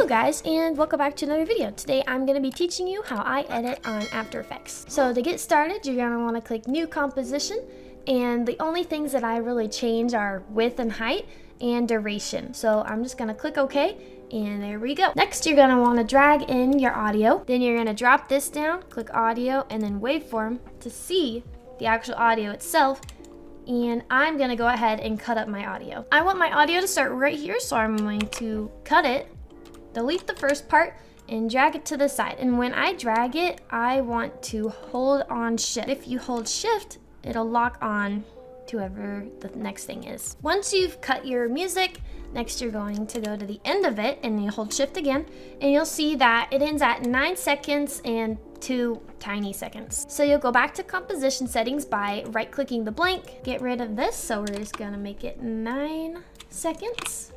guys, and welcome back to another video. Today I'm going to be teaching you how I edit on After Effects. So to get started, you're going to want to click New Composition, and the only things that I really change are width and height and duration. So I'm just going to click OK, and there we go. Next, you're going to want to drag in your audio. Then you're going to drop this down, click Audio, and then Waveform to see the actual audio itself. And I'm going to go ahead and cut up my audio. I want my audio to start right here, so I'm going to cut it, delete the first part, and drag it to the side. And when I drag it, I want to hold on Shift. If you hold Shift, it'll lock on to whoever the next thing is. Once you've cut your music, next you're going to go to the end of it, and you hold Shift again, and you'll see that it ends at 9 seconds and 2 tiny seconds. So you'll go back to composition settings by right-clicking the blank, get rid of this, so we're just gonna make it 9 seconds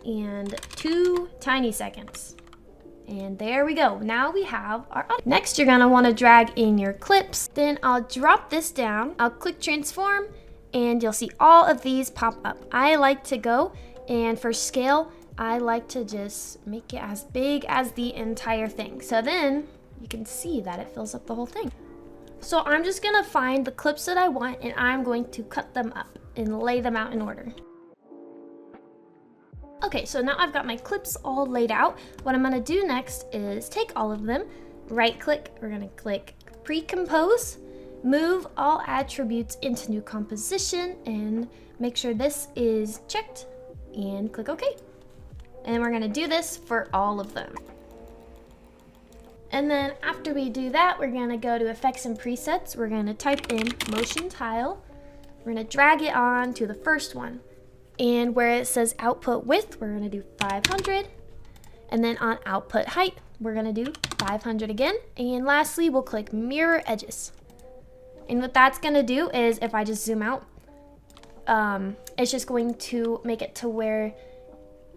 and 2 tiny seconds. And there we go. Now we have our audio. Next, you're gonna wanna drag in your clips. Then I'll drop this down, I'll click transform, and you'll see all of these pop up. I like to go, and for scale, I like to just make it as big as the entire thing. So then you can see that it fills up the whole thing. So I'm just gonna find the clips that I want, and I'm going to cut them up and lay them out in order. Okay, so now I've got my clips all laid out. What I'm gonna do next is take all of them, right click, we're gonna click pre-compose, move all attributes into new composition, and make sure this is checked, and click OK. And we're gonna do this for all of them. And then after we do that, we're gonna go to Effects and Presets. We're gonna type in Motion Tile. We're gonna drag it on to the first one. And where it says Output Width, we're gonna do 500. And then on Output Height, we're gonna do 500 again. And lastly, we'll click Mirror Edges. And what that's gonna do is, if I just zoom out, it's just going to make it to where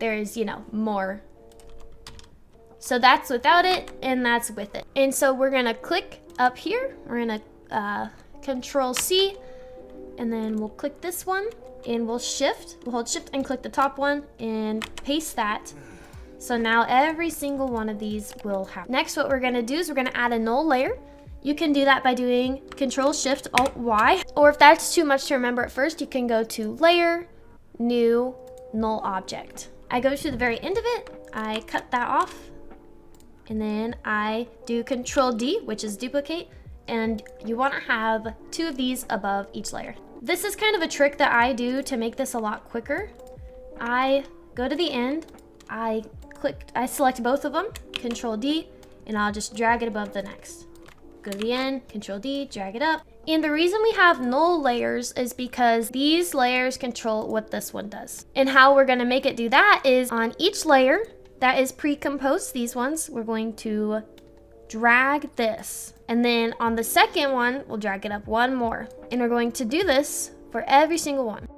there's, more. So that's without it, and that's with it. And so we're gonna click up here, we're gonna Control C, and then we'll click this one, and we'll hold Shift and click the top one, and paste that. So now every single one of these will happen. Next, what we're gonna do is we're gonna add a null layer. You can do that by doing Control Shift Alt Y, or if that's too much to remember at first, you can go to Layer, New, Null Object. I go to the very end of it, I cut that off, and then I do Control D, which is duplicate, and you want to have 2 of these above each layer. This is kind of a trick that I do to make this a lot quicker. I go to the end, I select both of them, Control D, and I'll just drag it above the next. Go to the end, Control D, drag it up. And the reason we have null layers is because these layers control what this one does. And how we're gonna make it do that is on each layer that is pre-composed, these ones, we're going to drag this. And then on the second one, we'll drag it up one more. And we're going to do this for every single one.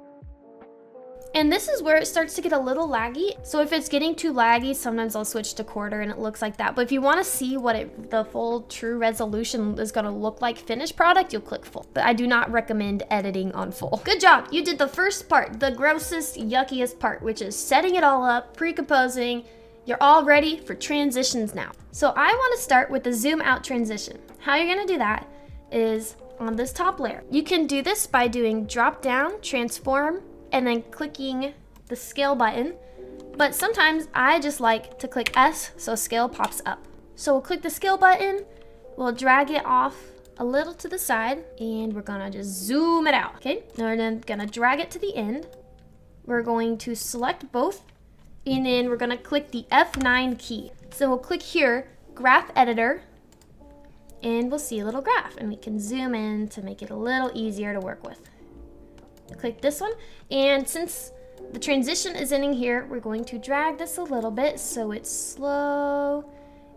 And this is where it starts to get a little laggy. So if it's getting too laggy, sometimes I'll switch to quarter and it looks like that. But if you want to see what the full true resolution is going to look like finished product, you'll click full. But I do not recommend editing on full. Good job. You did the first part, the grossest, yuckiest part, which is setting it all up, pre-composing. You're all ready for transitions now. So I want to start with the zoom out transition. How you're going to do that is on this top layer. You can do this by doing drop down, transform, and then clicking the scale button. But sometimes I just like to click S so scale pops up. So we'll click the scale button, we'll drag it off a little to the side, and we're gonna just zoom it out, okay? Now we're then gonna drag it to the end. We're going to select both, and then we're gonna click the F9 key. So we'll click here, Graph Editor, and we'll see a little graph, and we can zoom in to make it a little easier to work with. Click this one, and since the transition is ending here, we're going to drag this a little bit so it's slow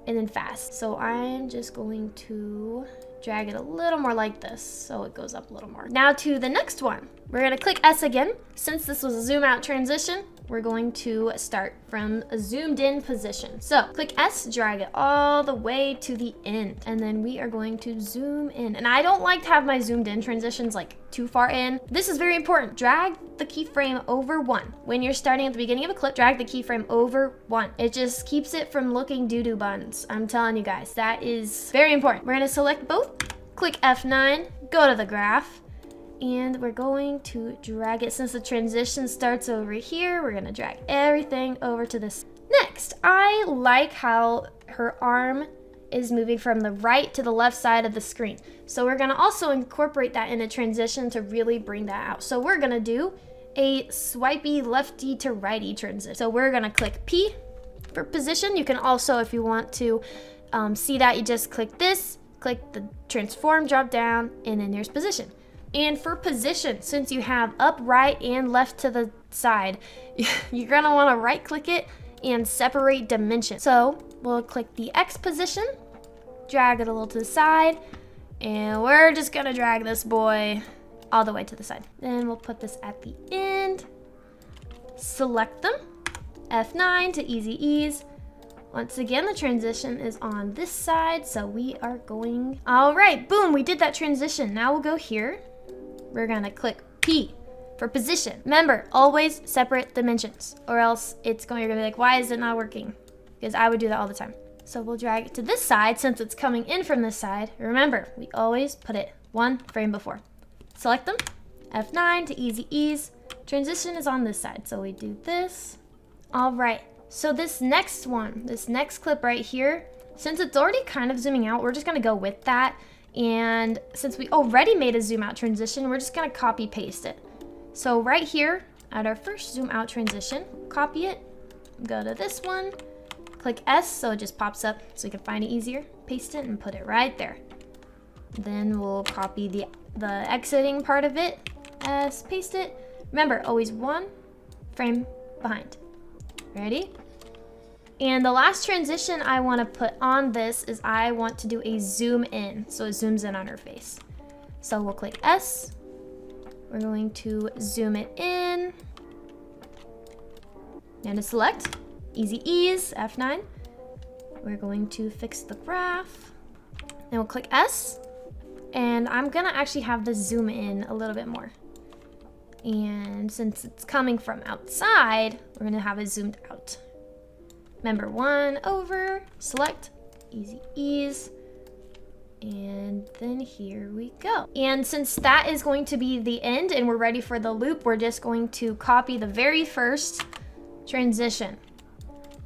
and then fast. So I'm just going to drag it a little more like this so it goes up a little more. Now to the next one. We're gonna click S again. Since this was a zoom out transition, we're going to start from a zoomed in position. So click S, drag it all the way to the end, and then we are going to zoom in. And I don't like to have my zoomed in transitions like too far in. This is very important. Drag the keyframe over 1. When you're starting at the beginning of a clip, drag the keyframe over 1. It just keeps it from looking doo-doo buns. I'm telling you guys, that is very important. We're gonna select both, click F9, go to the graph, and we're going to drag it. Since the transition starts over here, we're gonna drag everything over to this. Next, I like how her arm is moving from the right to the left side of the screen. So we're gonna also incorporate that in a transition to really bring that out. So we're gonna do a swipey lefty to righty transition. So we're gonna click P for position. You can also, if you want to see that, you just click this, click the transform drop down, and then there's position. And for position, since you have up, right, and left to the side, you're gonna wanna right click it and separate dimension. So we'll click the X position, drag it a little to the side, and we're just gonna drag this boy all the way to the side. Then we'll put this at the end, select them, F9 to easy ease. Once again, the transition is on this side, so we are going, all right, boom, we did that transition. Now we'll go here. We're gonna click P for position. Remember, always separate dimensions, or else you're gonna be like, why is it not working? Because I would do that all the time. So we'll drag it to this side since it's coming in from this side. Remember, we always put it 1 frame before. Select them, F9 to easy ease. Transition is on this side, so we do this. All right, so this next clip right here, since it's already kind of zooming out, we're just gonna go with that. And since we already made a zoom out transition, we're just gonna copy paste it. So right here at our first zoom out transition, copy it, go to this one, click S so it just pops up so you can find it easier, paste it and put it right there. Then we'll copy the exiting part of it, S, paste it. Remember, always 1 frame behind. Ready? And the last transition I want to put on this is I want to do a zoom in. So it zooms in on her face. So we'll click S. We're going to zoom it in. And to select, easy ease, F9. We're going to fix the graph. Then we'll click S. And I'm gonna actually have the zoom in a little bit more. And since it's coming from outside, we're gonna have it zoomed out. Remember, 1 over, select, easy ease, and then here we go. And since that is going to be the end and we're ready for the loop, we're just going to copy the very first transition.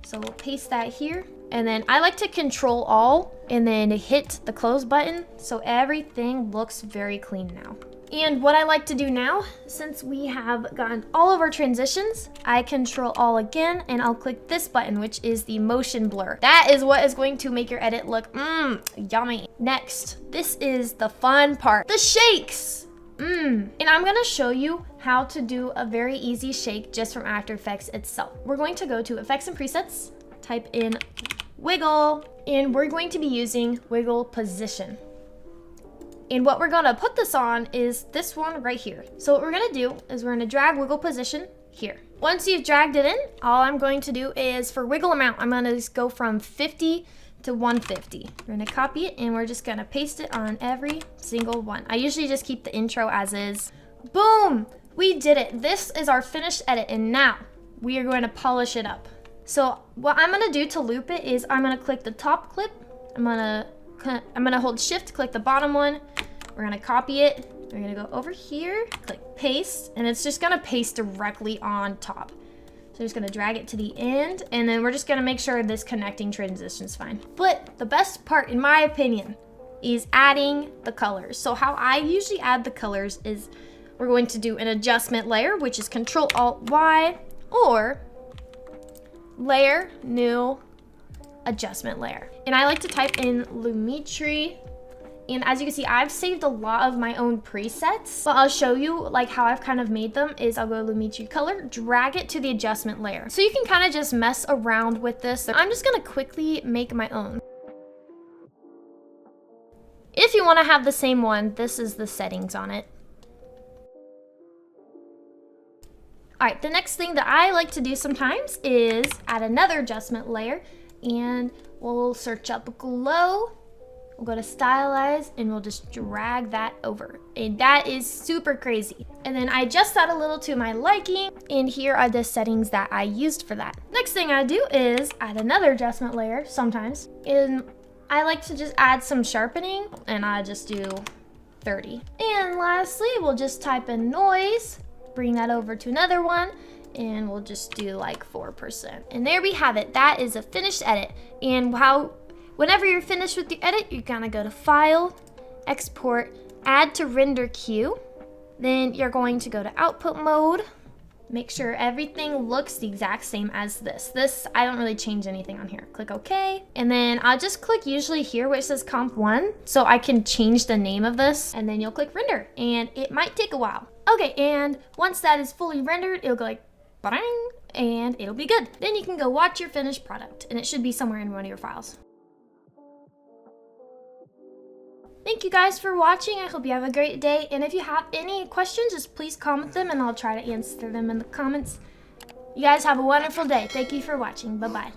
So we'll paste that here. And then I like to Control All and then hit the close button so everything looks very clean now. And what I like to do now, since we have gotten all of our transitions, I Control All again, and I'll click this button, which is the motion blur. That is what is going to make your edit look yummy. Next, this is the fun part, the shakes. And I'm gonna show you how to do a very easy shake just from After Effects itself. We're going to go to Effects and Presets, type in wiggle, and we're going to be using wiggle position. And what we're gonna put this on is this one right here. So what we're gonna do is we're gonna drag wiggle position here. Once you've dragged it in, all I'm going to do is for wiggle amount, I'm gonna just go from 50 to 150. We're gonna copy it and we're just gonna paste it on every single one. I usually just keep the intro as is. Boom, we did it. This is our finished edit and now we are going to polish it up. So what I'm gonna do to loop it is I'm gonna click the top clip. I'm gonna hold shift, click the bottom one. We're gonna copy it. We're gonna go over here, click paste, and it's just gonna paste directly on top. So just gonna drag it to the end, and then we're just gonna make sure this connecting transition is fine. But the best part, in my opinion, is adding the colors. So how I usually add the colors is we're going to do an adjustment layer, which is Control-Alt-Y, or layer, new, adjustment layer. And I like to type in Lumetri. And as you can see, I've saved a lot of my own presets, but I'll show you like how I've kind of made them is I'll go Lumetri color, drag it to the adjustment layer. So you can kind of just mess around with this. I'm just gonna quickly make my own. If you wanna have the same one, this is the settings on it. All right, the next thing that I like to do sometimes is add another adjustment layer, and we'll search up glow. We'll go to stylize and we'll just drag that over. And that is super crazy. And then I adjust that a little to my liking. And here are the settings that I used for that. Next thing I do is add another adjustment layer sometimes. And I like to just add some sharpening, and I just do 30. And lastly, we'll just type in noise, bring that over to another one, and we'll just do like 4%. And there we have it. That is a finished edit. And whenever you're finished with your edit, you're gonna go to File, Export, Add to Render Queue. Then you're going to go to Output Mode. Make sure everything looks the exact same as this. I don't really change anything on here. Click OK. And then I'll just click usually here where it says Comp 1, so I can change the name of this. And then you'll click Render, and it might take a while. Okay, and once that is fully rendered, it'll go like, bang, and it'll be good. Then you can go watch your finished product, and it should be somewhere in one of your files. Thank you guys for watching. I hope you have a great day. And if you have any questions, just please comment them and I'll try to answer them in the comments. You guys have a wonderful day. Thank you for watching. Bye-bye.